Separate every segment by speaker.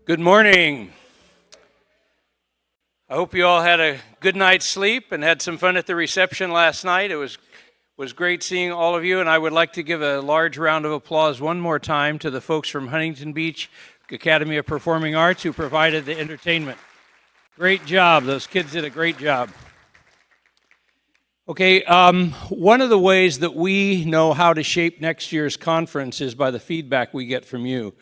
Speaker 1: Good morning. I hope you all had a good night's sleep and had some fun at the reception last night. It was great seeing all of you, and I would like to give a large round of applause one more time to the folks from Huntington Beach Academy of Performing Arts who provided the entertainment. Great job. Those kids did a great job. Okay, one of the ways that we know how to shape next year's conference is by the feedback we get from you.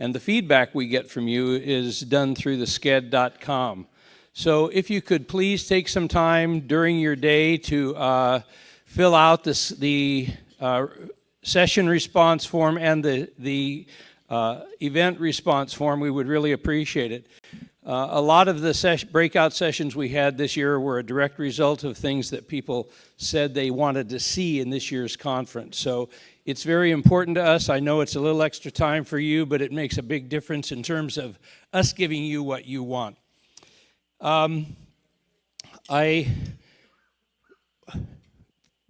Speaker 1: And the feedback we get from you is done through the sked.com. So if you could please take some time during your day to fill out the session response form and the event response form, we would really appreciate it. A lot of the breakout sessions we had this year were a direct result of things that people said they wanted to see in this year's conference. So it's very important to us. I know it's a little extra time for you, but it makes a big difference in terms of us giving you what you want.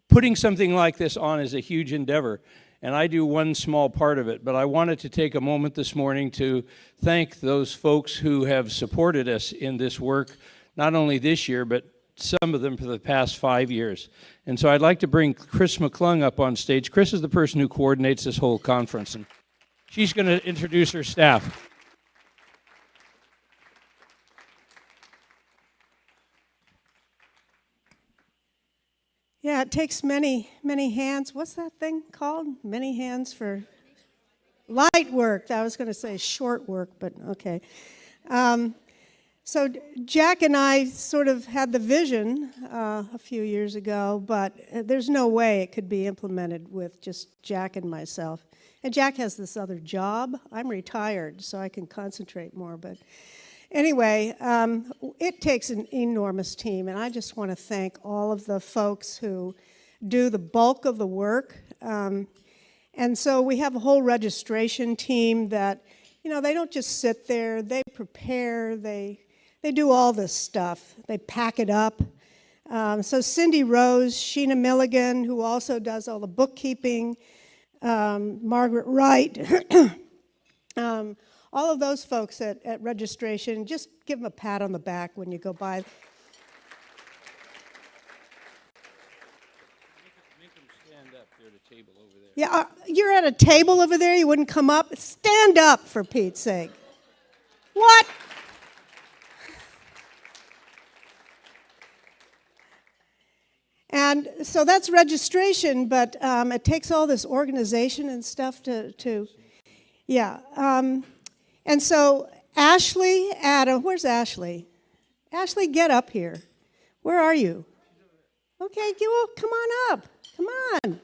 Speaker 1: Putting something like this on is a huge endeavor, and I do one small part of it, but I wanted to take a moment this morning to thank those folks who have supported us in this work, not only this year, but some of them for the past 5 years. And so I'd like to bring Chris McClung up on stage. Chris is the person who coordinates this whole conference, and she's going to introduce her staff.
Speaker 2: Yeah, it takes many hands. What's that thing called? Many hands for light work. I was going to say short work, but okay. So Jack and I sort of had the vision a few years ago, but there's no way it could be implemented with just Jack and myself. And Jack has this other job. I'm retired, so I can concentrate more. But anyway, it takes an enormous team, and I just want to thank all of the folks who do the bulk of the work. And so we have a whole registration team that, you know, they don't just sit there. They prepare. They do all this stuff. They pack it up. So Cindy Rose, Sheena Milligan, who also does all the bookkeeping, Margaret Wright, all of those folks at registration, just give them a pat on the back when you go by. Make
Speaker 1: them stand up. They're at a table over there.
Speaker 2: Yeah, you're at a table over there. You wouldn't come up? Stand up, for Pete's sake. What? And so that's registration, but it takes all this organization and stuff to yeah. And so Ashley, Adam, where's Ashley? Ashley, get up here. Where are you? Okay, come on up. Come on.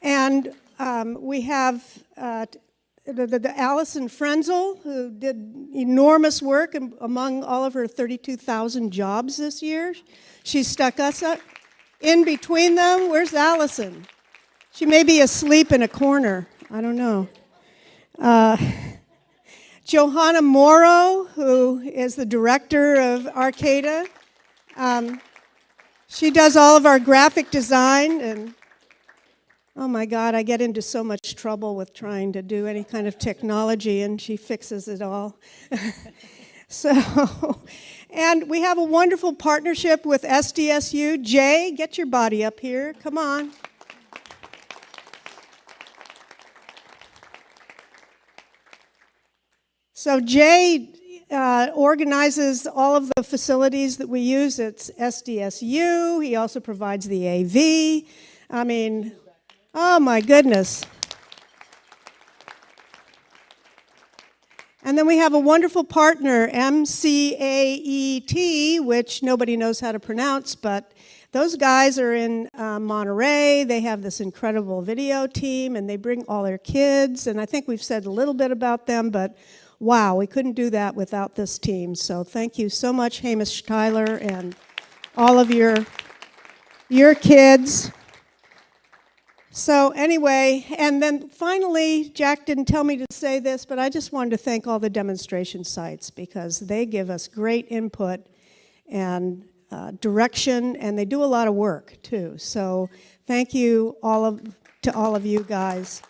Speaker 2: And we have the Allison Frenzel, who did enormous work among all of her 32,000 jobs this year. She stuck us up. In between them, where's Allison? She may be asleep in a corner. I don't know. Johanna Morrow, who is the director of Arcata. She does all of our graphic design, and oh my God, I get into so much trouble with trying to do any kind of technology, and she fixes it all. And we have a wonderful partnership with SDSU. Jay, get your body up here. Come on. So Jay organizes all of the facilities that we use at SDSU. He also provides the AV. I mean, oh my goodness. And then we have a wonderful partner, MCAET, which nobody knows how to pronounce, but those guys are in Monterey. They have this incredible video team, and they bring all their kids, and I think we've said a little bit about them, but wow, we couldn't do that without this team. So thank you so much, Hamish Tyler, and all of your kids. So anyway, and then finally, Jack didn't tell me to say this, but I just wanted to thank all the demonstration sites because they give us great input and direction, and they do a lot of work too. So thank you all of to all of you guys.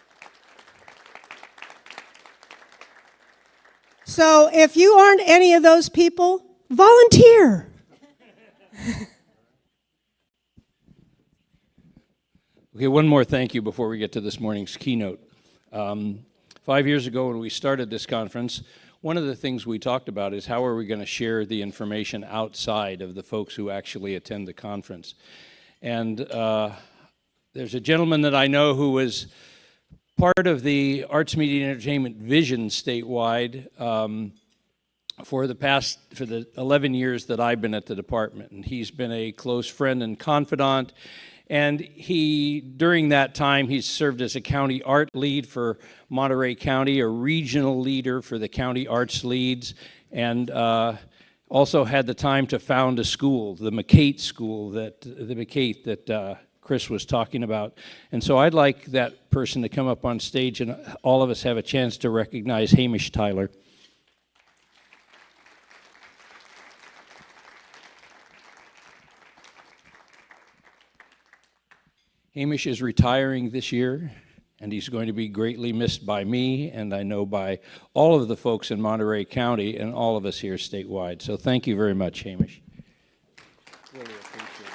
Speaker 2: So if you aren't any of those people, volunteer.
Speaker 1: Okay, one more thank you before we get to this morning's keynote. 5 years ago when we started this conference, one of the things we talked about is how are we going to share the information outside of the folks who actually attend the conference. And there's a gentleman that I know who was part of the Arts, Media, and Entertainment Vision statewide for the 11 years that I've been at the department. And he's been a close friend and confidant. And during that time, he's served as a county art lead for Monterey County, a regional leader for the county arts leads, and also had the time to found a school, the McCate School, that Chris was talking about. And so I'd like that person to come up on stage and all of us have a chance to recognize Hamish Tyler. Hamish is retiring this year, and he's going to be greatly missed by me, and I know by all of the folks in Monterey County and all of us here statewide. So thank you very much, Hamish. Really appreciate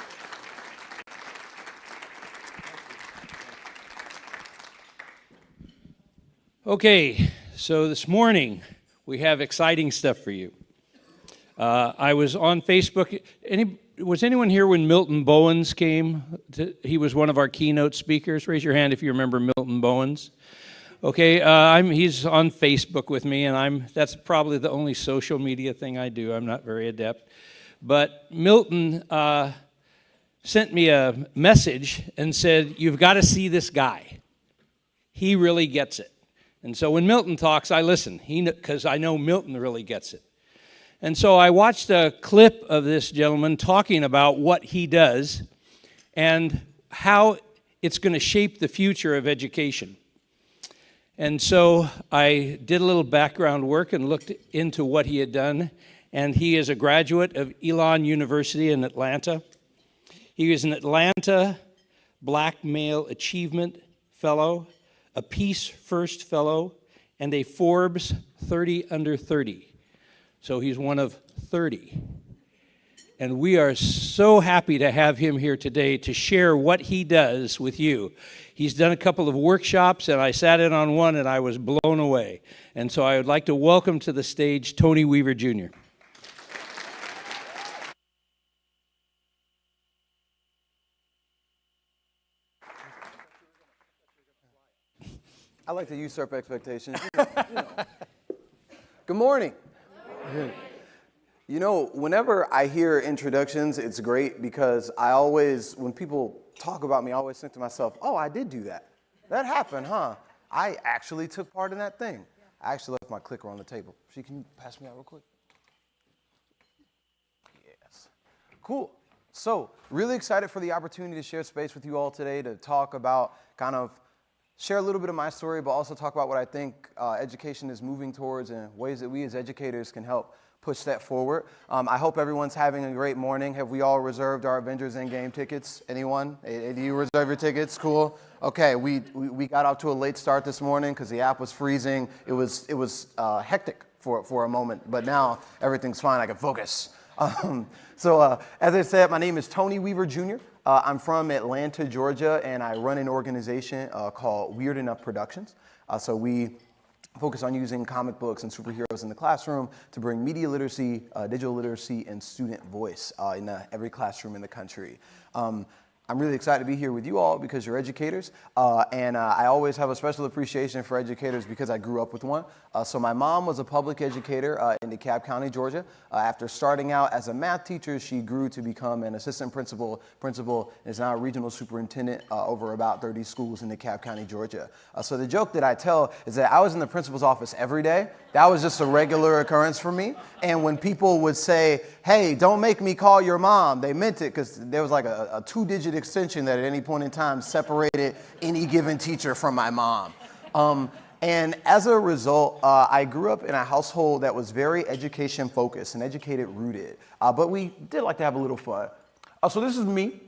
Speaker 1: it. Okay, so this morning we have exciting stuff for you. I was on Facebook. Was anyone here when Milton Bowens came? He was one of our keynote speakers. Raise your hand if you remember Milton Bowens. Okay, he's on Facebook with me, and that's probably the only social media thing I do. I'm not very adept. But Milton sent me a message and said, "You've got to see this guy. He really gets it." And so when Milton talks, I listen, because I know Milton really gets it. And so I watched a clip of this gentleman talking about what he does and how it's going to shape the future of education. And so I did a little background work and looked into what he had done. And he is a graduate of Elon University in Atlanta. He is an Atlanta Black Male Achievement Fellow, a Peace First Fellow, and a Forbes 30 Under 30. So he's one of 30. And we are so happy to have him here today to share what he does with you. He's done a couple of workshops, and I sat in on one, and I was blown away. And so I would like to welcome to the stage Tony Weaver, Jr.
Speaker 3: I like to usurp expectations. You know. Good morning. You know, whenever I hear introductions, it's great because when people talk about me, I always think to myself, oh, I did do that. That happened, huh? I actually took part in that thing. I actually left my clicker on the table. Can you pass me out real quick? Yes. Cool. So, really excited for the opportunity to share space with you all today to talk about share a little bit of my story, but also talk about what I think education is moving towards and ways that we as educators can help push that forward. I hope everyone's having a great morning. Have we all reserved our Avengers Endgame tickets? Anyone? Do you reserve your tickets? Cool. Okay, we got out to a late start this morning because the app was freezing. It was hectic for a moment, but now everything's fine. I can focus. So as I said, my name is Tony Weaver, Jr. I'm from Atlanta, Georgia, and I run an organization called Weird Enough Productions. So we focus on using comic books and superheroes in the classroom to bring media literacy, digital literacy, and student voice in every classroom in the country. I'm really excited to be here with you all because you're educators, and I always have a special appreciation for educators because I grew up with one. So my mom was a public educator in DeKalb County, Georgia. After starting out as a math teacher, she grew to become an assistant principal, and is now a regional superintendent over about 30 schools in DeKalb County, Georgia. So the joke that I tell is that I was in the principal's office every day. That was just a regular occurrence for me. And when people would say, hey, don't make me call your mom, they meant it because there was like a two-digit extension that at any point in time separated any given teacher from my mom. And as a result, I grew up in a household that was very education focused and educated rooted, but we did like to have a little fun. So this is me.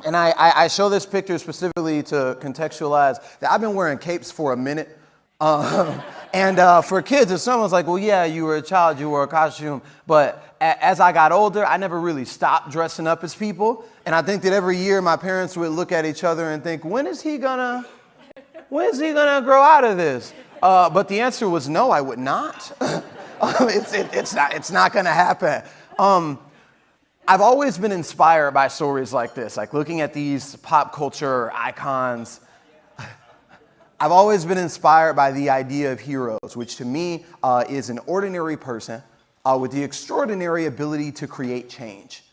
Speaker 3: And I show this picture specifically to contextualize that I've been wearing capes for a minute. And for kids, if someone's like, well, yeah, you were a child, you wore a costume. But as I got older, I never really stopped dressing up as people. And I think that every year my parents would look at each other and think, when is he gonna grow out of this? But the answer was no, I would not. It's not gonna happen. I've always been inspired by stories like this, like looking at these pop culture icons. I've always been inspired by the idea of heroes, which to me is an ordinary person with the extraordinary ability to create change.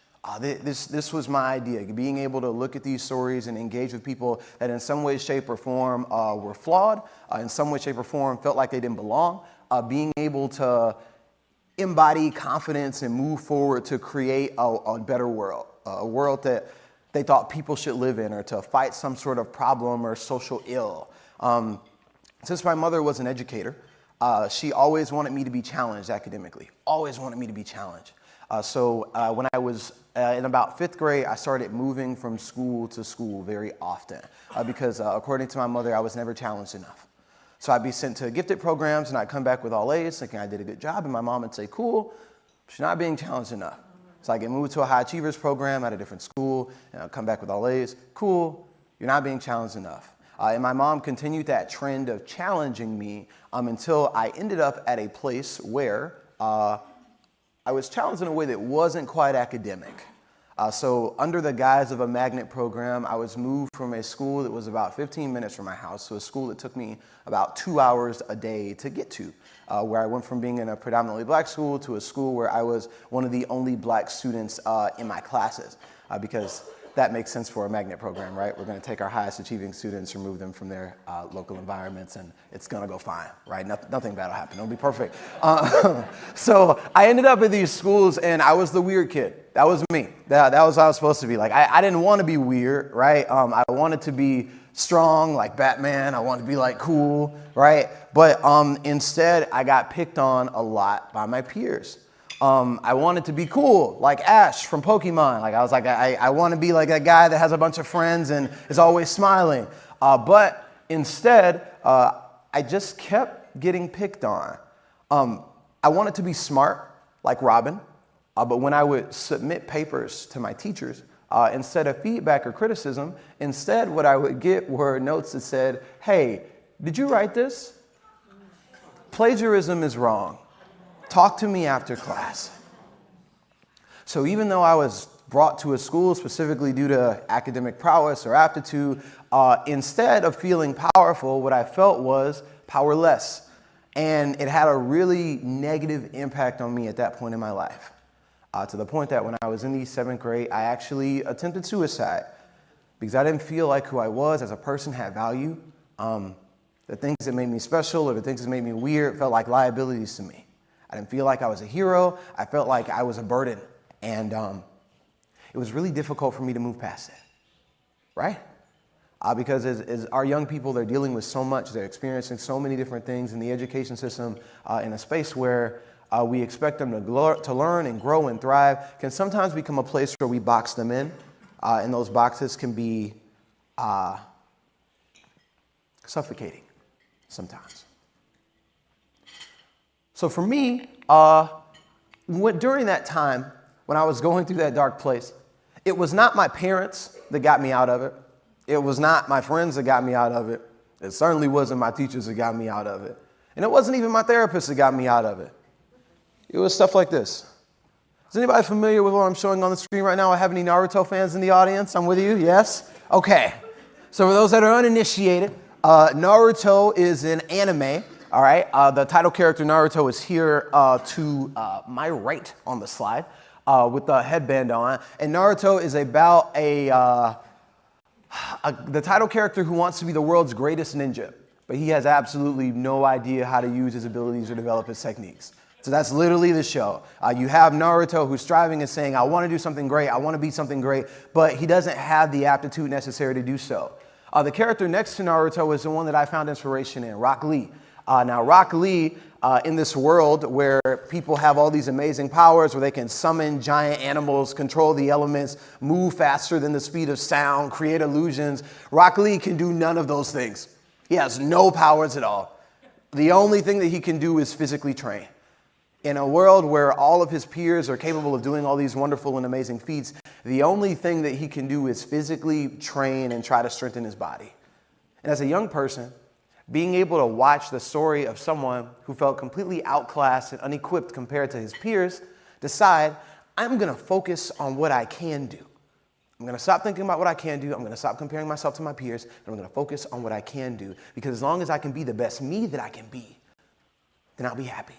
Speaker 3: This was my idea, being able to look at these stories and engage with people that in some way, shape, or form were flawed, in some way, shape, or form felt like they didn't belong, being able to embody confidence and move forward to create a better world, a world that they thought people should live in, or to fight some sort of problem or social ill. Since my mother was an educator, she always wanted me to be challenged academically, always wanted me to be challenged. So when I was in about 5th grade, I started moving from school to school very often because according to my mother, I was never challenged enough. So I'd be sent to gifted programs and I'd come back with all A's thinking I did a good job, and my mom would say, cool, but you're not being challenged enough. So I get moved to a high achievers program at a different school and I'd come back with all A's, cool, you're not being challenged enough. And my mom continued that trend of challenging me until I ended up at a place where I was challenged in a way that wasn't quite academic. So under the guise of a magnet program, I was moved from a school that was about 15 minutes from my house to a school that took me about 2 hours a day to get to, where I went from being in a predominantly black school to a school where I was one of the only black students in my classes, because that makes sense for a magnet program, right? We're going to take our highest achieving students, remove them from their local environments, and it's going to go fine, right? Nothing bad will happen. It'll be perfect. So I ended up at these schools, and I was the weird kid. That was me. That was what I was supposed to be. Like, I didn't want to be weird, right? I wanted to be strong, like Batman. I wanted to be, like, cool, right? But instead, I got picked on a lot by my peers. I wanted to be cool, like Ash from Pokemon. Like I was like, I want to be like that guy that has a bunch of friends and is always smiling. But instead, I just kept getting picked on. I wanted to be smart, like Robin. But when I would submit papers to my teachers, instead of feedback or criticism, instead what I would get were notes that said, hey, did you write this? Plagiarism is wrong. Talk to me after class. So even though I was brought to a school specifically due to academic prowess or aptitude, instead of feeling powerful, what I felt was powerless. And it had a really negative impact on me at that point in my life, to the point that when I was in the 7th grade, I actually attempted suicide because I didn't feel like who I was as a person had value. The things that made me special or the things that made me weird felt like liabilities to me. I didn't feel like I was a hero. I felt like I was a burden. And it was really difficult for me to move past it, right? Because as our young people, they're dealing with so much. They're experiencing so many different things in the education system, in a space where we expect them to learn and grow and thrive, can sometimes become a place where we box them in. And those boxes can be suffocating sometimes. So for me, during that time, when I was going through that dark place, it was not my parents that got me out of it. It was not my friends that got me out of it. It certainly wasn't my teachers that got me out of it. And it wasn't even my therapist that got me out of it. It was stuff like this. Is anybody familiar with what I'm showing on the screen right now? I have any Naruto fans in the audience? I'm with you, yes? Okay. So for those that are uninitiated, Naruto is an anime. All right, the title character Naruto is here to my right on the slide with the headband on. And Naruto is about the title character who wants to be the world's greatest ninja, but he has absolutely no idea how to use his abilities or develop his techniques. So that's literally the show. You have Naruto who's striving and saying, I want to do something great, I want to be something great, but he doesn't have the aptitude necessary to do so. The character next to Naruto is the one that I found inspiration in, Rock Lee. Now, Rock Lee, in this world where people have all these amazing powers, where they can summon giant animals, control the elements, move faster than the speed of sound, create illusions, Rock Lee can do none of those things. He has no powers at all. The only thing that he can do is physically train. In a world where all of his peers are capable of doing all these wonderful and amazing feats, the only thing that he can do is physically train and try to strengthen his body. And as a young person, being able to watch the story of someone who felt completely outclassed and unequipped compared to his peers decide, I'm going to focus on what I can do. I'm going to stop thinking about what I can do. I'm going to stop comparing myself to my peers, and I'm going to focus on what I can do. Because as long as I can be the best me that I can be, then I'll be happy.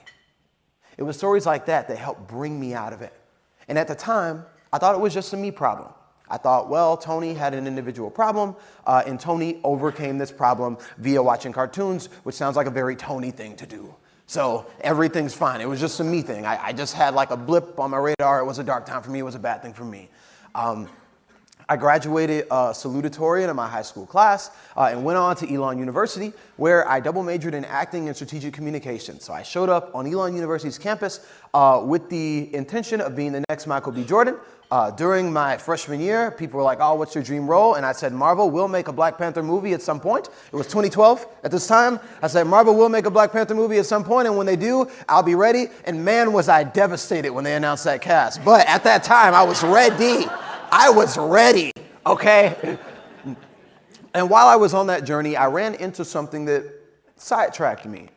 Speaker 3: It was stories like that that helped bring me out of it. And at the time, I thought it was just a me problem. I thought, well, Tony had an individual problem, and Tony overcame this problem via watching cartoons, which sounds like a very Tony thing to do. So everything's fine. It was just a me thing. I just had like a blip on my radar. It was a dark time for me. It was a bad thing for me. I graduated salutatorian in my high school class and went on to Elon University, where I double majored in acting and strategic communication. So I showed up on Elon University's campus with the intention of being the next Michael B. Jordan. During my freshman year, people were like, oh, what's your dream role? And I said, Marvel will make a Black Panther movie at some point. It was 2012 at this time. I said, Marvel will make a Black Panther movie at some point, and when they do, I'll be ready. And man, was I devastated when they announced that cast. But at that time, I was ready. I was ready, okay? And while I was on that journey, I ran into something that sidetracked me.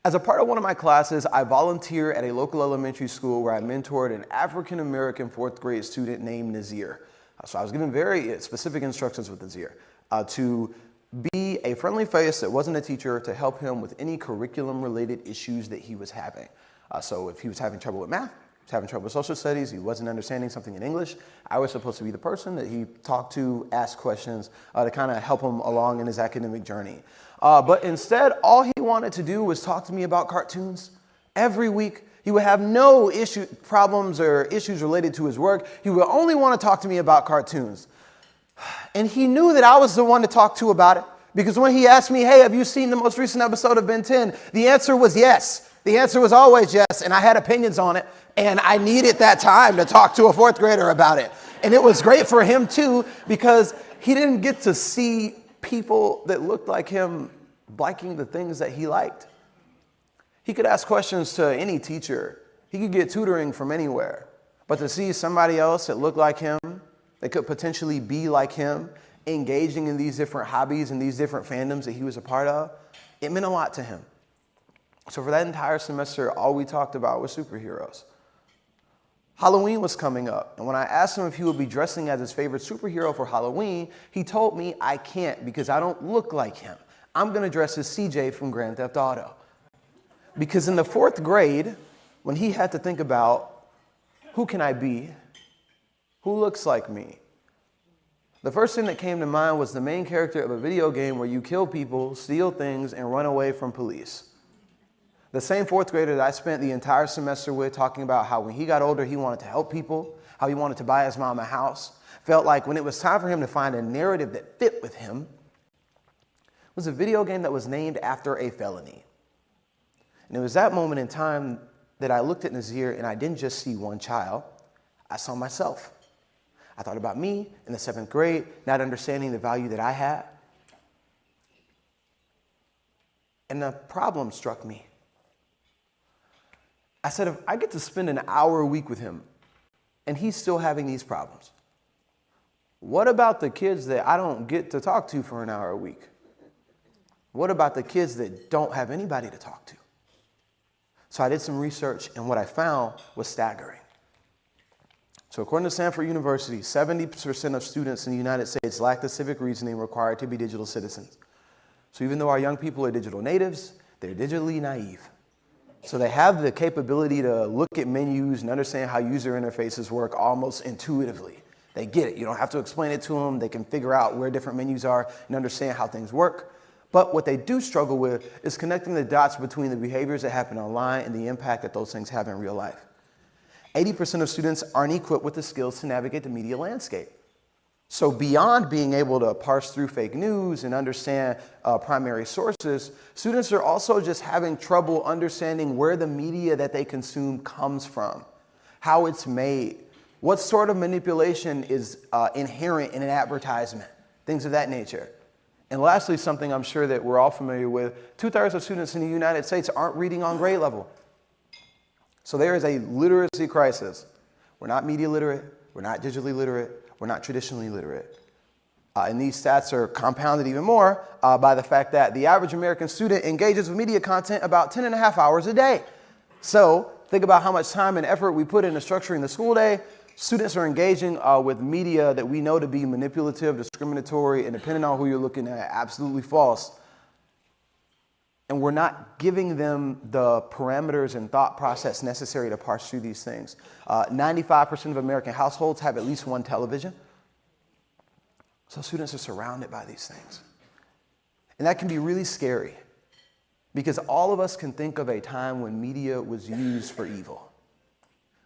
Speaker 3: As a part of one of my classes, I volunteer at a local elementary school where I mentored an African-American fourth grade student named Nazir. So I was given very specific instructions with Nazir to be a friendly face that wasn't a teacher to help him with any curriculum-related issues that he was having. So if he was having trouble with math, he was having trouble with social studies, he wasn't understanding something in English, I was supposed to be the person that he talked to, asked questions, to kind of help him along in his academic journey. But instead, all he wanted to do was talk to me about cartoons. Every week, he would have no problems or issues related to his work. He would only want to talk to me about cartoons. And he knew that I was the one to talk to about it, because when he asked me, hey, have you seen the most recent episode of Ben 10? The answer was yes. The answer was always yes, and I had opinions on it, and I needed that time to talk to a fourth grader about it. And it was great for him, too, because he didn't get to see people that looked like him liking the things that he liked. He could ask questions to any teacher. He could get tutoring from anywhere. But to see somebody else that looked like him, that could potentially be like him, engaging in these different hobbies and these different fandoms that he was a part of, it meant a lot to him. So for that entire semester, all we talked about was superheroes. Halloween was coming up, and when I asked him if he would be dressing as his favorite superhero for Halloween, he told me I can't because I don't look like him. I'm going to dress as CJ from Grand Theft Auto. Because in the fourth grade, when he had to think about who can I be, who looks like me, the first thing that came to mind was the main character of a video game where you kill people, steal things, and run away from police. The same fourth grader that I spent the entire semester with talking about how when he got older, he wanted to help people, how he wanted to buy his mom a house, felt like when it was time for him to find a narrative that fit with him, was a video game that was named after a felony. And it was that moment in time that I looked at Nazir and I didn't just see one child, I saw myself. I thought about me in the 7th grade, not understanding the value that I had. And the problem struck me. I said, if I get to spend an hour a week with him and he's still having these problems, what about the kids that I don't get to talk to for an hour a week? What about the kids that don't have anybody to talk to? So I did some research, and what I found was staggering. So according to Stanford University, 70% of students in the United States lack the civic reasoning required to be digital citizens. So even though our young people are digital natives, they're digitally naive. So they have the capability to look at menus and understand how user interfaces work almost intuitively. They get it. You don't have to explain it to them. They can figure out where different menus are and understand how things work. But what they do struggle with is connecting the dots between the behaviors that happen online and the impact that those things have in real life. 80% of students aren't equipped with the skills to navigate the media landscape. So beyond being able to parse through fake news and understand primary sources, students are also just having trouble understanding where the media that they consume comes from, how it's made, what sort of manipulation is inherent in an advertisement, things of that nature. And lastly, something I'm sure that we're all familiar with, 2/3 of students in the United States aren't reading on grade level. So there is a literacy crisis. We're not media literate, we're not digitally literate, we're not traditionally literate. And these stats are compounded even more by the fact that the average American student engages with media content about 10.5 hours a day. So think about how much time and effort we put into structuring the school day. Students are engaging with media that we know to be manipulative, discriminatory, and depending on who you're looking at, absolutely false. And we're not giving them the parameters and thought process necessary to parse through these things. 95% of American households have at least one television. So students are surrounded by these things. And that can be really scary because all of us can think of a time when media was used for evil.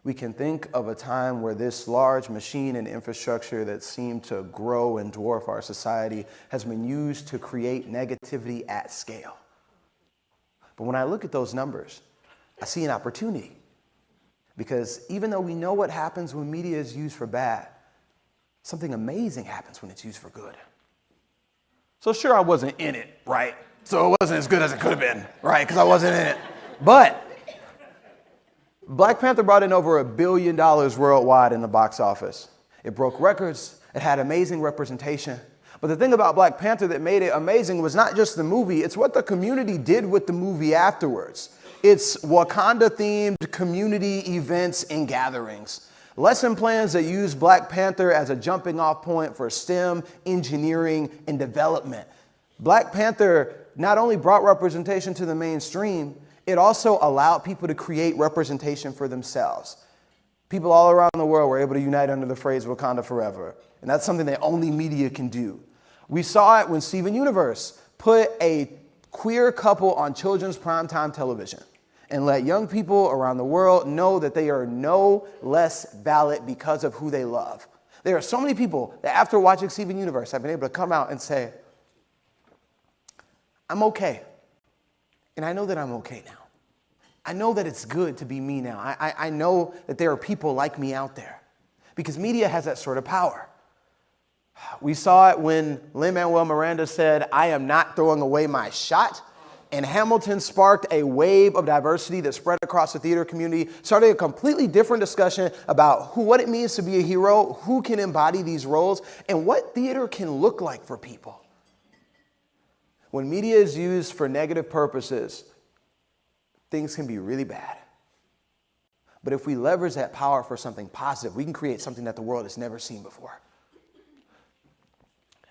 Speaker 3: We can think of a time where this large machine and infrastructure that seemed to grow and dwarf our society has been used to create negativity at scale. But when I look at those numbers, I see an opportunity. Because even though we know what happens when media is used for bad, something amazing happens when it's used for good. So sure, I wasn't in it, right? So it wasn't as good as it could have been, right? Because I wasn't in it. But Black Panther brought in over $1 billion worldwide in the box office. It broke records. It had amazing representation. But the thing about Black Panther that made it amazing was not just the movie, it's what the community did with the movie afterwards. It's Wakanda-themed community events and gatherings. Lesson plans that use Black Panther as a jumping off point for STEM, engineering, and development. Black Panther not only brought representation to the mainstream, it also allowed people to create representation for themselves. People all around the world were able to unite under the phrase Wakanda Forever. And that's something that only media can do. We saw it when Steven Universe put a queer couple on children's primetime television and let young people around the world know that they are no less valid because of who they love. There are so many people that after watching Steven Universe have been able to come out and say, I'm okay. And I know that I'm okay now. I know that it's good to be me now. I know that there are people like me out there because media has that sort of power. We saw it when Lin-Manuel Miranda said, I am not throwing away my shot. And Hamilton sparked a wave of diversity that spread across the theater community, starting a completely different discussion about what it means to be a hero, who can embody these roles, and what theater can look like for people. When media is used for negative purposes, things can be really bad. But if we leverage that power for something positive, we can create something that the world has never seen before.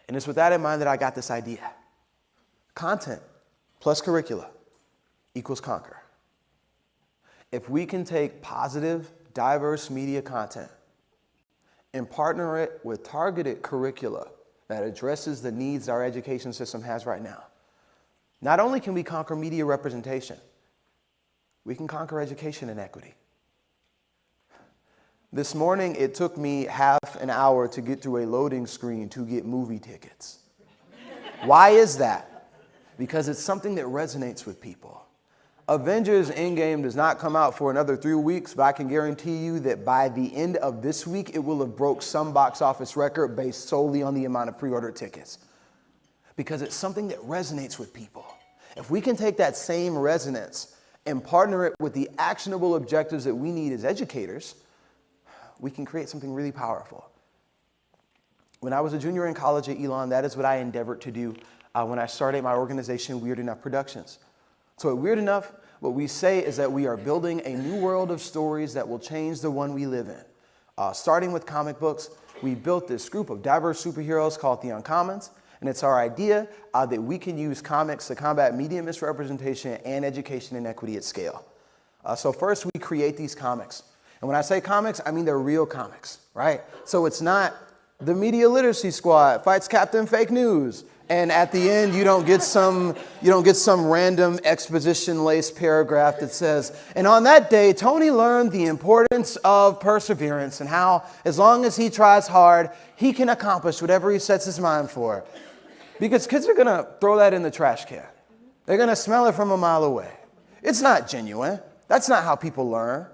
Speaker 3: And it's with that in mind that I got this idea. Content plus curricula equals conquer. If we can take positive, diverse media content and partner it with targeted curricula that addresses the needs our education system has right now, not only can we conquer media representation, we can conquer education inequity. This morning, it took me half an hour to get through a loading screen to get movie tickets. Why is that? Because it's something that resonates with people. Avengers Endgame does not come out for another 3 weeks, but I can guarantee you that by the end of this week, it will have broke some box office record based solely on the amount of pre-ordered tickets. Because it's something that resonates with people. If we can take that same resonance and partner it with the actionable objectives that we need as educators, we can create something really powerful. When I was a junior in college at Elon, that is what I endeavored to do when I started my organization, Weird Enough Productions. So at Weird Enough, what we say is that we are building a new world of stories that will change the one we live in. Starting with comic books, we built this group of diverse superheroes called the Uncommons, and it's our idea that we can use comics to combat media misrepresentation and education inequity at scale. So first, we create these comics. And when I say comics, I mean they're real comics, right? So it's not the Media Literacy Squad fights Captain Fake News. And at the end, you don't get some random exposition-laced paragraph that says, and on that day, Tony learned the importance of perseverance and how, as long as he tries hard, he can accomplish whatever he sets his mind for. Because kids are going to throw that in the trash can. They're going to smell it from a mile away. It's not genuine. That's not how people learn.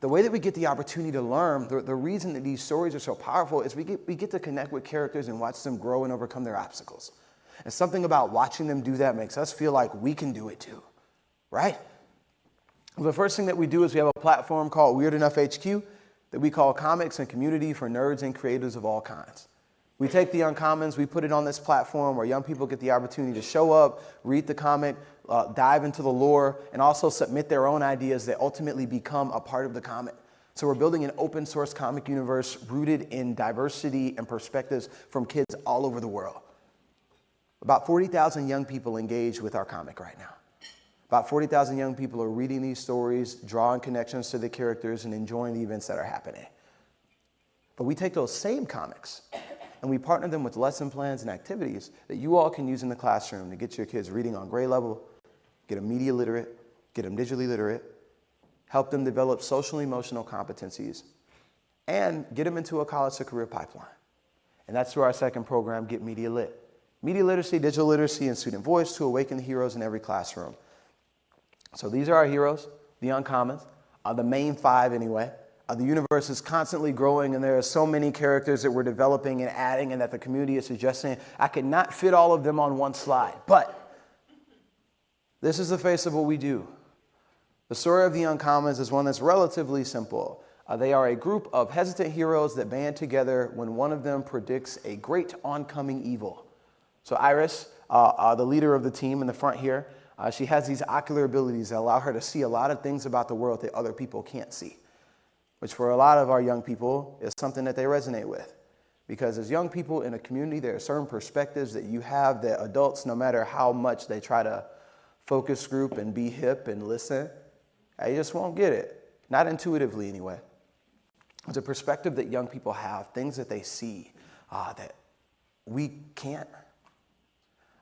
Speaker 3: The way that we get the opportunity to learn, the reason that these stories are so powerful is we get to connect with characters and watch them grow and overcome their obstacles. And something about watching them do that makes us feel like we can do it too, right? The first thing that we do is we have a platform called Weird Enough HQ that we call Comics and Community for Nerds and Creators of all kinds. We take the uncommons, we put it on this platform where young people get the opportunity to show up, read the comic, dive into the lore, and also submit their own ideas that ultimately become a part of the comic. So we're building an open source comic universe rooted in diversity and perspectives from kids all over the world. About 40,000 young people engage with our comic right now. About 40,000 young people are reading these stories, drawing connections to the characters, and enjoying the events that are happening. But we take those same comics and we partner them with lesson plans and activities that you all can use in the classroom to get your kids reading on grade level, get them media literate, get them digitally literate, help them develop social and emotional competencies, and get them into a college to career pipeline. And that's through our second program, Get Media Lit. Media literacy, digital literacy, and student voice to awaken the heroes in every classroom. So these are our heroes, the uncommons, the main five anyway. The universe is constantly growing, and there are so many characters that we're developing and adding and that the community is suggesting. I could not fit all of them on one slide, but this is the face of what we do. The story of the uncommons is one that's relatively simple. They are a group of hesitant heroes that band together when one of them predicts a great oncoming evil. So Iris, the leader of the team in the front here, she has these ocular abilities that allow her to see a lot of things about the world that other people can't see, which for a lot of our young people is something that they resonate with. Because as young people in a community, there are certain perspectives that you have that adults, no matter how much they try to focus group and be hip and listen, you just won't get it. Not intuitively anyway. It's a perspective that young people have, things that they see that we can't.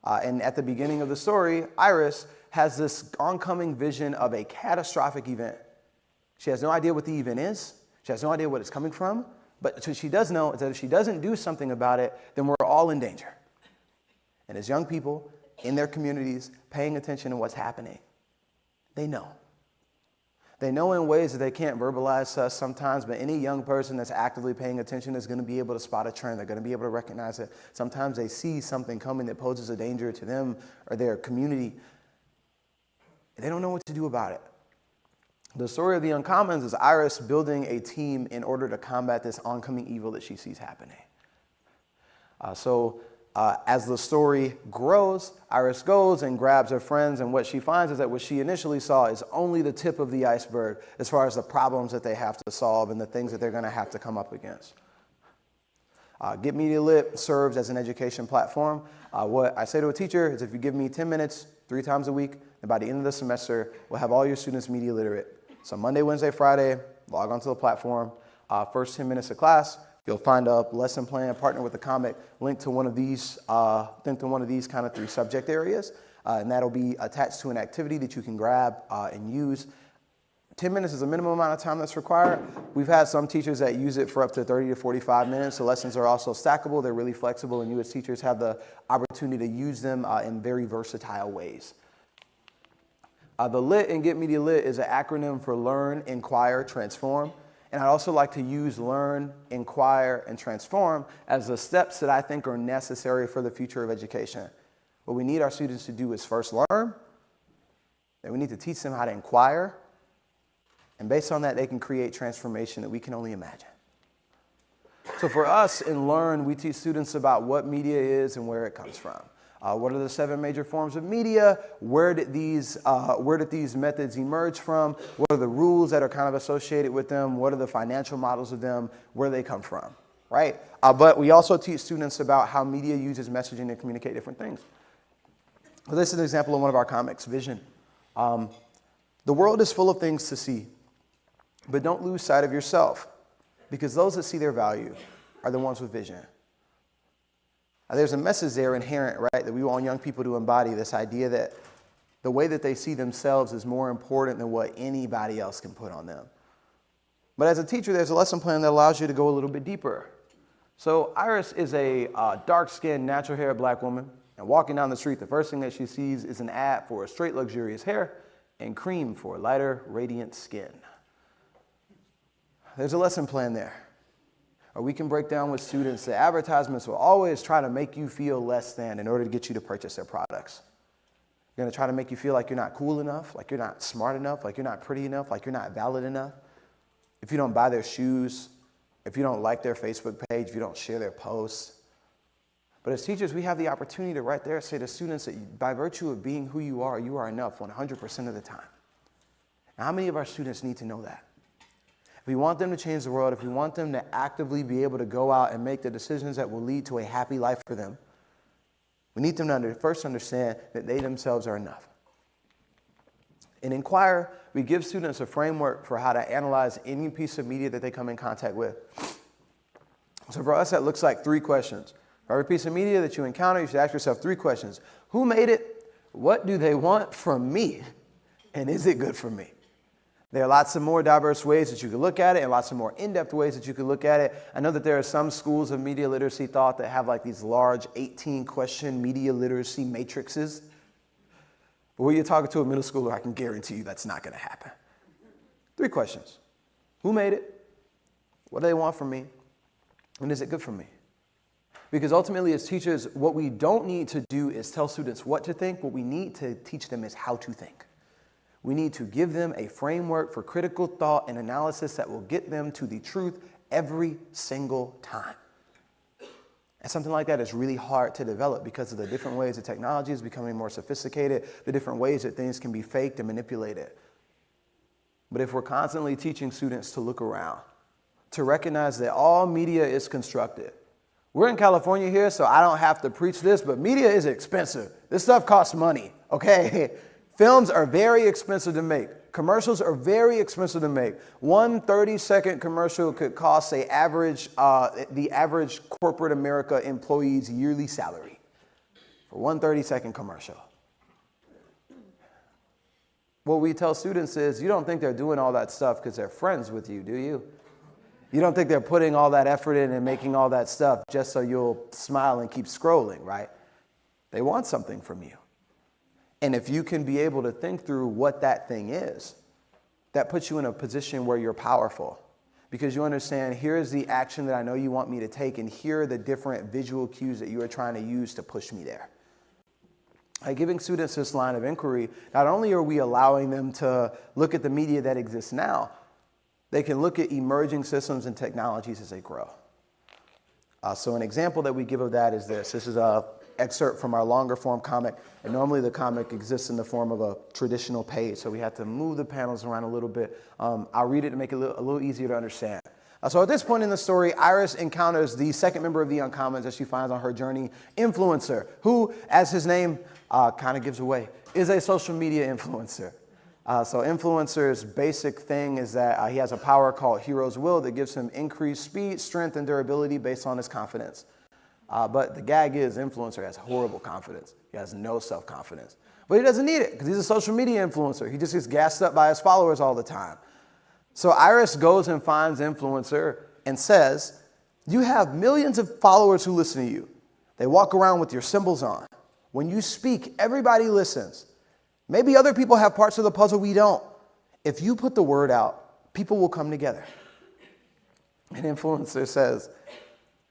Speaker 3: And at the beginning of the story, Iris has this oncoming vision of a catastrophic event. She has no idea what the event is. She has no idea what it's coming from. But what she does know is that if she doesn't do something about it, then we're all in danger. And as young people in their communities paying attention to what's happening, they know. They know in ways that they can't verbalize to us sometimes, but any young person that's actively paying attention is going to be able to spot a trend. They're going to be able to recognize it. Sometimes they see something coming that poses a danger to them or their community. They don't know what to do about it. The story of the uncommons is Iris building a team in order to combat this oncoming evil that she sees happening. As the story grows, Iris goes and grabs her friends, and what she finds is that what she initially saw is only the tip of the iceberg as far as the problems that they have to solve and the things that they're going to have to come up against. Get Media Lit serves as an education platform. What I say to a teacher is if you give me 10 minutes 3 times a week, and by the end of the semester, we'll have all your students media literate. So Monday, Wednesday, Friday, log onto the platform. First 10 minutes of class, you'll find a lesson plan, partner with a comic, linked to one of these kind of 3 subject areas, and that'll be attached to an activity that you can grab and use. 10 minutes is a minimum amount of time that's required. We've had some teachers that use it for up to 30 to 45 minutes. The lessons are also stackable. They're really flexible, and you as teachers have the opportunity to use them in very versatile ways. The LIT in Get Media Lit is an acronym for Learn, Inquire, Transform. And I'd also like to use learn, inquire, and transform as the steps that I think are necessary for the future of education. What we need our students to do is first learn, then we need to teach them how to inquire, and based on that, they can create transformation that we can only imagine. So for us in Learn, we teach students about what media is and where it comes from. What are the 7 major forms of media? Where did these methods emerge from? What are the rules that are kind of associated with them? What are the financial models of them? Where they come from, right? But we also teach students about how media uses messaging to communicate different things. So this is an example of one of our comics, Vision. The world is full of things to see, but don't lose sight of yourself, because those that see their value are the ones with vision. There's a message there inherent, right, that we want young people to embody, this idea that the way that they see themselves is more important than what anybody else can put on them. But as a teacher, there's a lesson plan that allows you to go a little bit deeper. So Iris is a dark-skinned, natural-haired black woman, and walking down the street, the first thing that she sees is an ad for straight, luxurious hair and cream for lighter, radiant skin. There's a lesson plan there. Or we can break down with students that advertisements will always try to make you feel less than in order to get you to purchase their products. They're going to try to make you feel like you're not cool enough, like you're not smart enough, like you're not pretty enough, like you're not valid enough. If you don't buy their shoes, if you don't like their Facebook page, if you don't share their posts. But as teachers, we have the opportunity to right there say to students that by virtue of being who you are enough 100% of the time. Now, how many of our students need to know that? If we want them to change the world, if we want them to actively be able to go out and make the decisions that will lead to a happy life for them, we need them to first understand that they themselves are enough. In Inquire, we give students a framework for how to analyze any piece of media that they come in contact with. So for us, that looks like 3 questions. For every piece of media that you encounter, you should ask yourself 3 questions. Who made it? What do they want from me? And is it good for me? There are lots of more diverse ways that you could look at it and lots of more in-depth ways that you could look at it. I know that there are some schools of media literacy thought that have like these large 18-question media literacy matrices. But when you're talking to a middle schooler, I can guarantee you that's not going to happen. 3 questions. Who made it? What do they want from me? And is it good for me? Because ultimately, as teachers, what we don't need to do is tell students what to think. What we need to teach them is how to think. We need to give them a framework for critical thought and analysis that will get them to the truth every single time. And something like that is really hard to develop because of the different ways that technology is becoming more sophisticated, the different ways that things can be faked and manipulated. But if we're constantly teaching students to look around, to recognize that all media is constructed. We're in California here, so I don't have to preach this, but media is expensive. This stuff costs money, okay? Films are very expensive to make. Commercials are very expensive to make. One 30-second commercial could cost the average corporate America employee's yearly salary for one 30-second commercial. What we tell students is, you don't think they're doing all that stuff because they're friends with you, do you? You don't think they're putting all that effort in and making all that stuff just so you'll smile and keep scrolling, right? They want something from you. And if you can be able to think through what that thing is, that puts you in a position where you're powerful. Because you understand, here's the action that I know you want me to take, and here are the different visual cues that you are trying to use to push me there. By giving students this line of inquiry, not only are we allowing them to look at the media that exists now, they can look at emerging systems and technologies as they grow. So an example that we give of that is this. This is an excerpt from our longer form comic. And normally the comic exists in the form of a traditional page. So we have to move the panels around a little bit. I'll read it to make it a little easier to understand. So at this point in the story, Iris encounters the second member of the Uncommons that she finds on her journey, Influencer, who, as his name kind of gives away, is a social media influencer. So Influencer's basic thing is that he has a power called Hero's Will that gives him increased speed, strength, and durability based on his confidence. But the gag is Influencer has horrible confidence. He has no self-confidence. But he doesn't need it because he's a social media influencer. He just gets gassed up by his followers all the time. So Iris goes and finds Influencer and says, you have millions of followers who listen to you. They walk around with your symbols on. When you speak, everybody listens. Maybe other people have parts of the puzzle we don't. If you put the word out, people will come together. And Influencer says,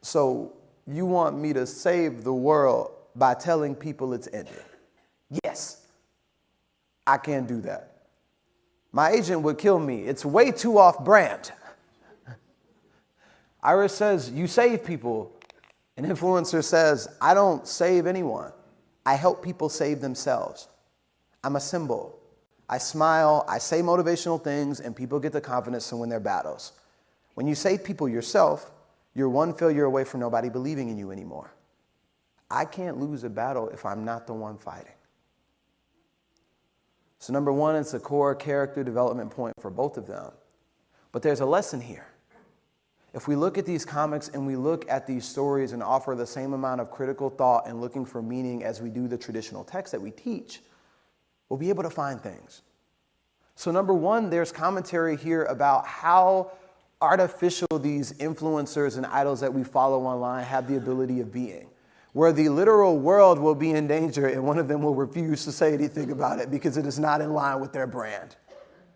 Speaker 3: so you want me to save the world by telling people it's ended? Yes, I can't do that. My agent would kill me. It's way too off-brand. Iris says, you save people. And Influencer says, I don't save anyone. I help people save themselves. I'm a symbol. I smile, I say motivational things, and people get the confidence to win their battles. When you save people yourself, you're one failure away from nobody believing in you anymore. I can't lose a battle if I'm not the one fighting. So number one, it's a core character development point for both of them. But there's a lesson here. If we look at these comics and we look at these stories and offer the same amount of critical thought and looking for meaning as we do the traditional text that we teach, we'll be able to find things. So number one, there's commentary here about how artificial these influencers and idols that we follow online have the ability of being, where the literal world will be in danger and one of them will refuse to say anything about it because it is not in line with their brand.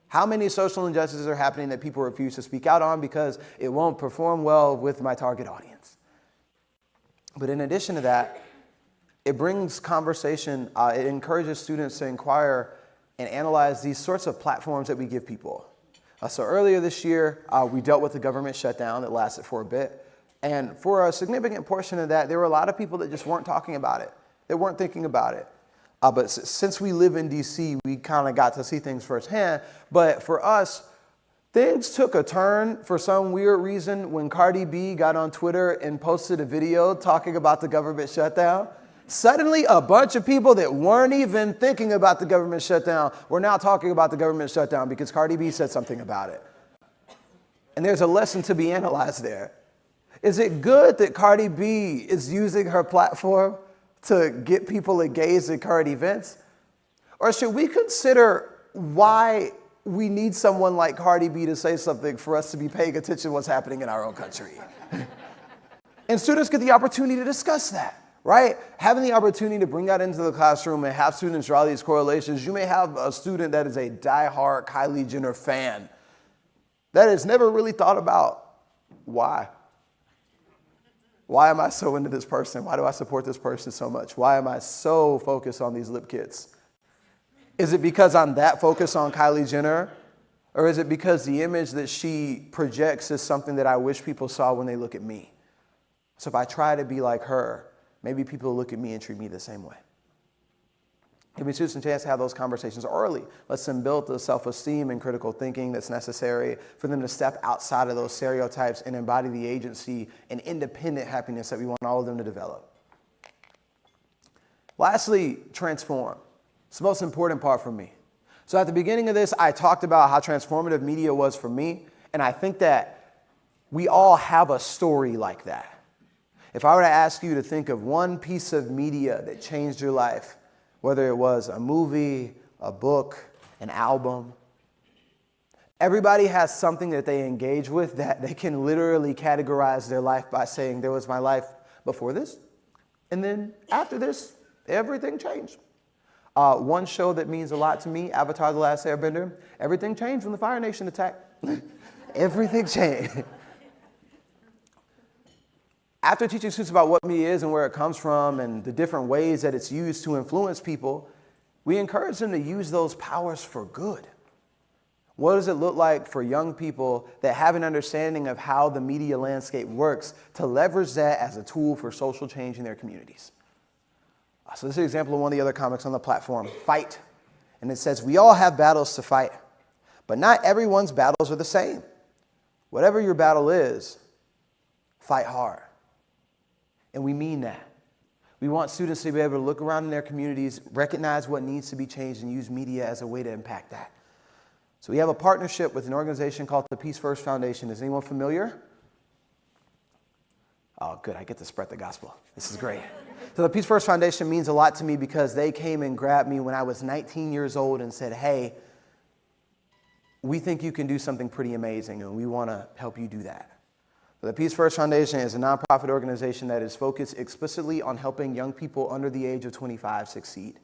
Speaker 3: How many social injustices are happening that people refuse to speak out on because it won't perform well with my target audience? But in addition to that, it brings conversation, it encourages students to inquire and analyze these sorts of platforms that we give people. So earlier this year, we dealt with the government shutdown that lasted for a bit. And for a significant portion of that, there were a lot of people that just weren't talking about it. They weren't thinking about it. But since we live in D.C., we kind of got to see things firsthand. But for us, things took a turn for some weird reason when Cardi B got on Twitter and posted a video talking about the government shutdown. Suddenly, a bunch of people that weren't even thinking about the government shutdown were now talking about the government shutdown because Cardi B said something about it. And there's a lesson to be analyzed there. Is it good that Cardi B is using her platform to get people engaged in current events? Or should we consider why we need someone like Cardi B to say something for us to be paying attention to what's happening in our own country? And students get the opportunity to discuss that, right? Having the opportunity to bring that into the classroom and have students draw these correlations. You may have a student that is a diehard Kylie Jenner fan that has never really thought about why. Why am I so into this person? Why do I support this person so much? Why am I so focused on these lip kits? Is it because I'm that focused on Kylie Jenner? Or is it because the image that she projects is something that I wish people saw when they look at me? So if I try to be like her, maybe people look at me and treat me the same way. Giving students a chance to have those conversations early. Let's them build the self-esteem and critical thinking that's necessary for them to step outside of those stereotypes and embody the agency and independent happiness that we want all of them to develop. Lastly, transform. It's the most important part for me. So at the beginning of this, I talked about how transformative media was for me, and I think that we all have a story like that. If I were to ask you to think of one piece of media that changed your life, whether it was a movie, a book, an album, everybody has something that they engage with that they can literally categorize their life by saying, there was my life before this, and then after this, everything changed. One show that means a lot to me, Avatar: The Last Airbender, everything changed when the Fire Nation attacked. Everything changed. After teaching students about what media is and where it comes from and the different ways that it's used to influence people, we encourage them to use those powers for good. What does it look like for young people that have an understanding of how the media landscape works to leverage that as a tool for social change in their communities? So this is an example of one of the other comics on the platform, Fight. And it says, we all have battles to fight, but not everyone's battles are the same. Whatever your battle is, fight hard. And we mean that. We want students to be able to look around in their communities, recognize what needs to be changed, and use media as a way to impact that. So we have a partnership with an organization called the Peace First Foundation. Is anyone familiar? Oh, good. I get to spread the gospel. This is great. So the Peace First Foundation means a lot to me because they came and grabbed me when I was 19 years old and said, hey, we think you can do something pretty amazing, and we want to help you do that. The Peace First Foundation is a nonprofit organization that is focused explicitly on helping young people under the age of 25 succeed.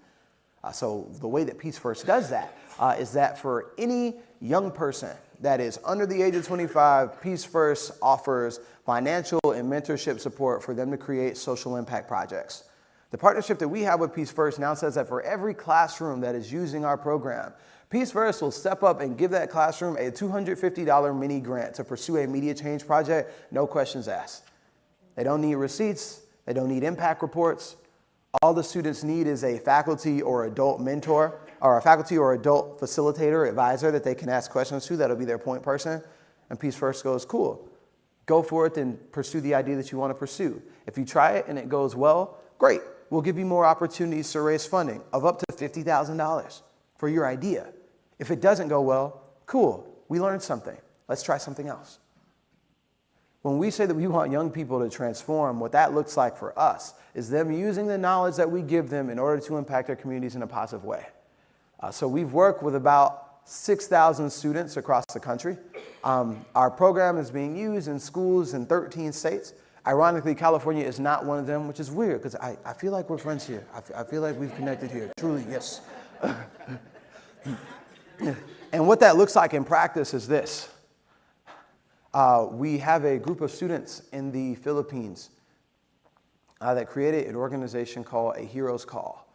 Speaker 3: So the way that Peace First does that is that for any young person that is under the age of 25, Peace First offers financial and mentorship support for them to create social impact projects. The partnership that we have with Peace First now says that for every classroom that is using our program, Peace First will step up and give that classroom a $250 mini grant to pursue a media change project, no questions asked. They don't need receipts. They don't need impact reports. All the students need is a faculty or adult mentor, or a faculty or adult facilitator, advisor that they can ask questions to. That'll be their point person. And Peace First goes, cool. Go for it and pursue the idea that you want to pursue. If you try it and it goes well, great. We'll give you more opportunities to raise funding of up to $50,000 for your idea. If it doesn't go well, cool. We learned something. Let's try something else. When we say that we want young people to transform, what that looks like for us is them using the knowledge that we give them in order to impact their communities in a positive way. So we've worked with about 6,000 students across the country. Our program is being used in schools in 13 states. Ironically, California is not one of them, which is weird because I feel like we're friends here. I feel like we've connected here. Truly, yes. And what that looks like in practice is this. We have a group of students in the Philippines that created an organization called A Hero's Call,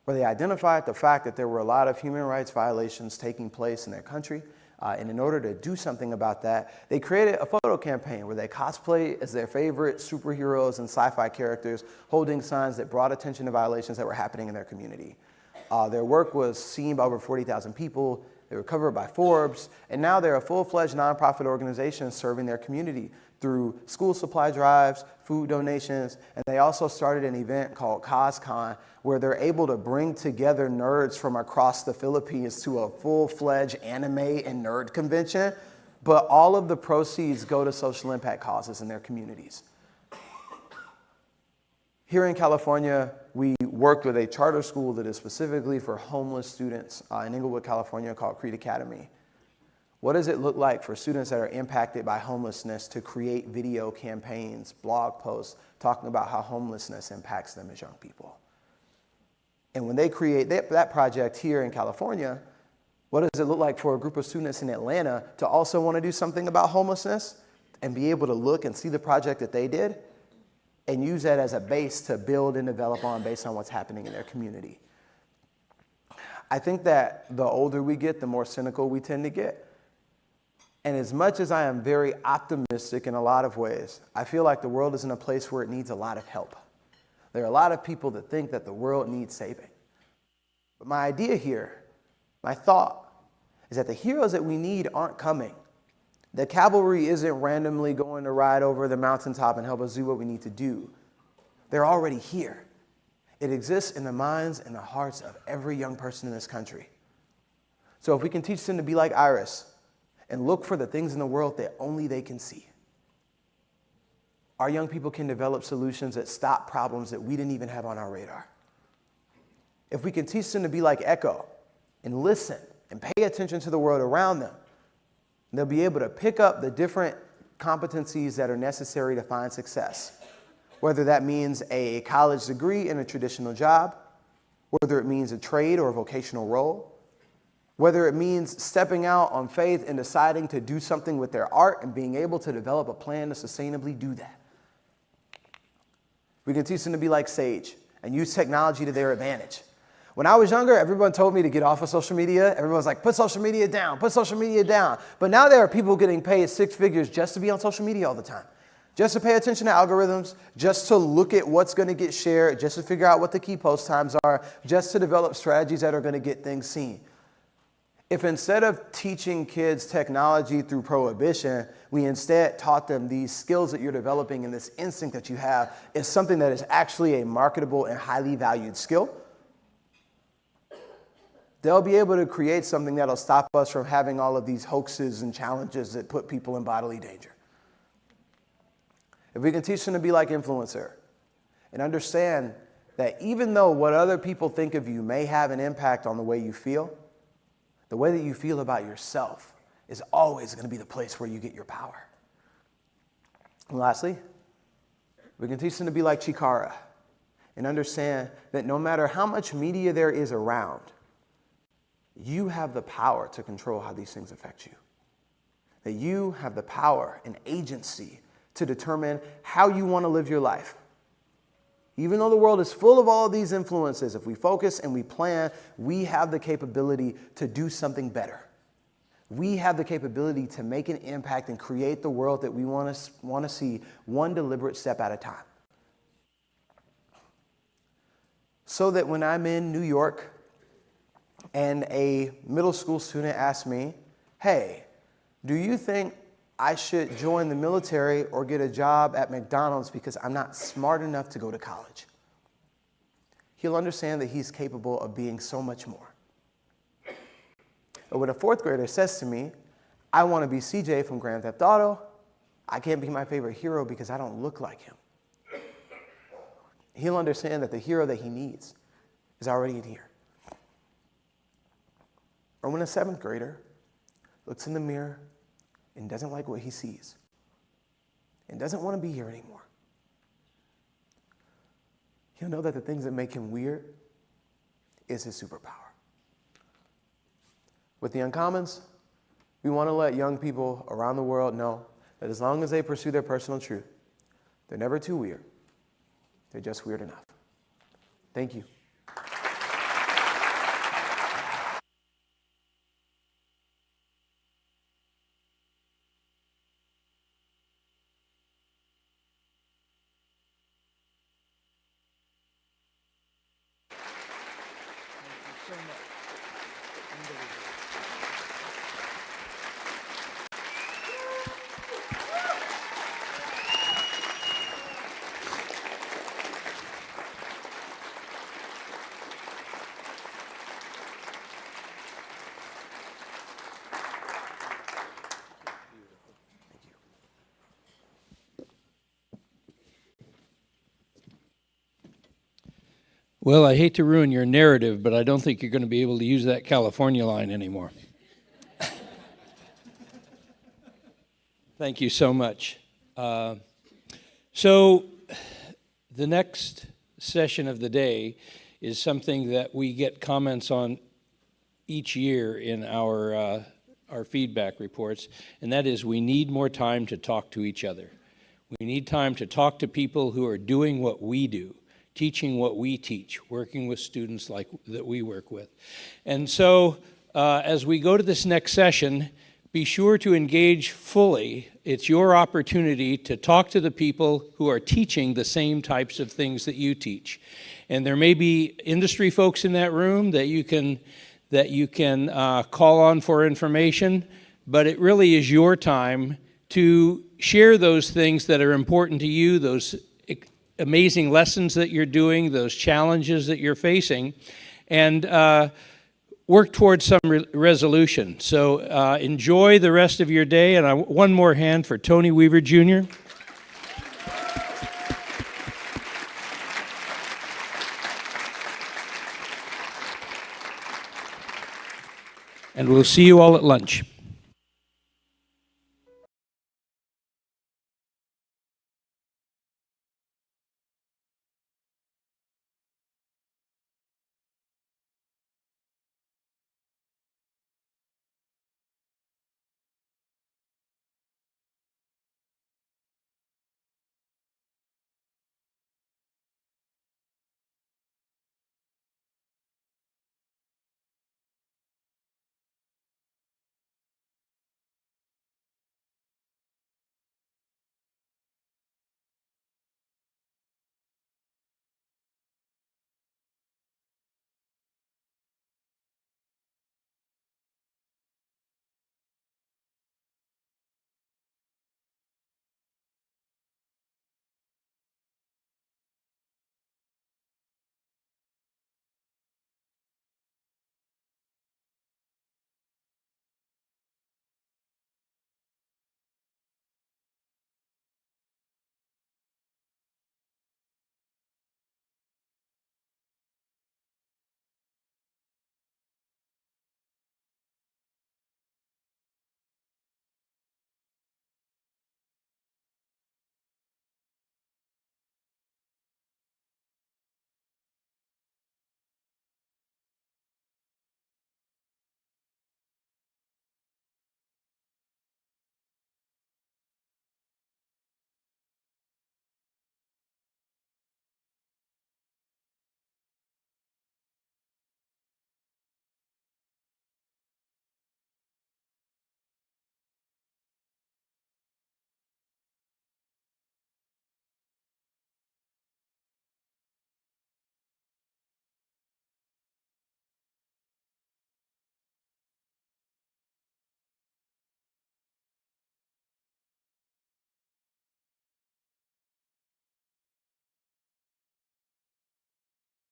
Speaker 3: where they identified the fact that there were a lot of human rights violations taking place in their country. And in order to do something about that, they created a photo campaign where they cosplay as their favorite superheroes and sci-fi characters, holding signs that brought attention to violations that were happening in their community. Their work was seen by over 40,000 people. They were covered by Forbes, and now they're a full-fledged nonprofit organization serving their community through school supply drives, food donations, and they also started an event called CosCon, where they're able to bring together nerds from across the Philippines to a full-fledged anime and nerd convention, but all of the proceeds go to social impact causes in their communities. Here in California, we worked with a charter school that is specifically for homeless students in Inglewood, California, called Creed Academy. What does it look like for students that are impacted by homelessness to create video campaigns, blog posts, talking about how homelessness impacts them as young people? And when they create that project here in California, what does it look like for a group of students in Atlanta to also want to do something about homelessness and be able to look and see the project that they did and use that as a base to build and develop on based on what's happening in their community? I think that the older we get, the more cynical we tend to get. And as much as I am very optimistic in a lot of ways, I feel like the world is in a place where it needs a lot of help. There are a lot of people that think that the world needs saving. But my idea here, my thought, is that the heroes that we need aren't coming. The cavalry isn't randomly going to ride over the mountaintop and help us do what we need to do. They're already here. It exists in the minds and the hearts of every young person in this country. So if we can teach them to be like Iris and look for the things in the world that only they can see, our young people can develop solutions that stop problems that we didn't even have on our radar. If we can teach them to be like Echo and listen and pay attention to the world around them, they'll be able to pick up the different competencies that are necessary to find success, whether that means a college degree in a traditional job, whether it means a trade or a vocational role, whether it means stepping out on faith and deciding to do something with their art and being able to develop a plan to sustainably do that. We can teach them to be like Sage and use technology to their advantage. When I was younger, everyone told me to get off of social media. Everyone was like, put social media down, put social media down. But now there are people getting paid six figures just to be on social media all the time, just to pay attention to algorithms, just to look at what's going to get shared, just to figure out what the key post times are, just to develop strategies that are going to get things seen. If instead of teaching kids technology through prohibition, we instead taught them these skills that you're developing and this instinct that you have is something that is actually a marketable and highly valued skill, they'll be able to create something that'll stop us from having all of these hoaxes and challenges that put people in bodily danger. If we can teach them to be like Influencer and understand that even though what other people think of you may have an impact on the way you feel, the way that you feel about yourself is always going to be the place where you get your power. And lastly, we can teach them to be like Chikara and understand that no matter how much media there is around, you have the power to control how these things affect you. That you have the power and agency to determine how you want to live your life. Even though the world is full of all of these influences, if we focus and we plan, we have the capability to do something better. We have the capability to make an impact and create the world that we want to see one deliberate step at a time. So that when I'm in New York and a middle school student asks me, hey, do you think I should join the military or get a job at McDonald's because I'm not smart enough to go to college? He'll understand that he's capable of being so much more. But when a fourth grader says to me, I want to be CJ from Grand Theft Auto, I can't be my favorite hero because I don't look like him. He'll understand that the hero that he needs is already in here. Or when a 7th grader looks in the mirror and doesn't like what he sees and doesn't want to be here anymore, he'll know that the things that make him weird is his superpower. With the Uncommons, we want to let young people around the world know that as long as they pursue their personal truth, they're never too weird. They're just weird enough. Thank you.
Speaker 1: Well, I hate to ruin your narrative, but I don't think you're going to be able to use that California line anymore. Thank you so much. So the next session of the day is something that we get comments on each year in our feedback reports, and that is we need more time to talk to each other. We need time to talk to people who are doing what we do, teaching what we teach, working with students like that we work with. And so as we go to this next session, be sure to engage fully. It's your opportunity to talk to the people who are teaching the same types of things that you teach. And there may be industry folks in that room that you can call on for information, but it really is your time to share those things that are important to you, those amazing lessons that you're doing, those challenges that you're facing, and work towards some resolution. So enjoy the rest of your day, and one more hand for Tony Weaver Jr. And we'll see you all at lunch.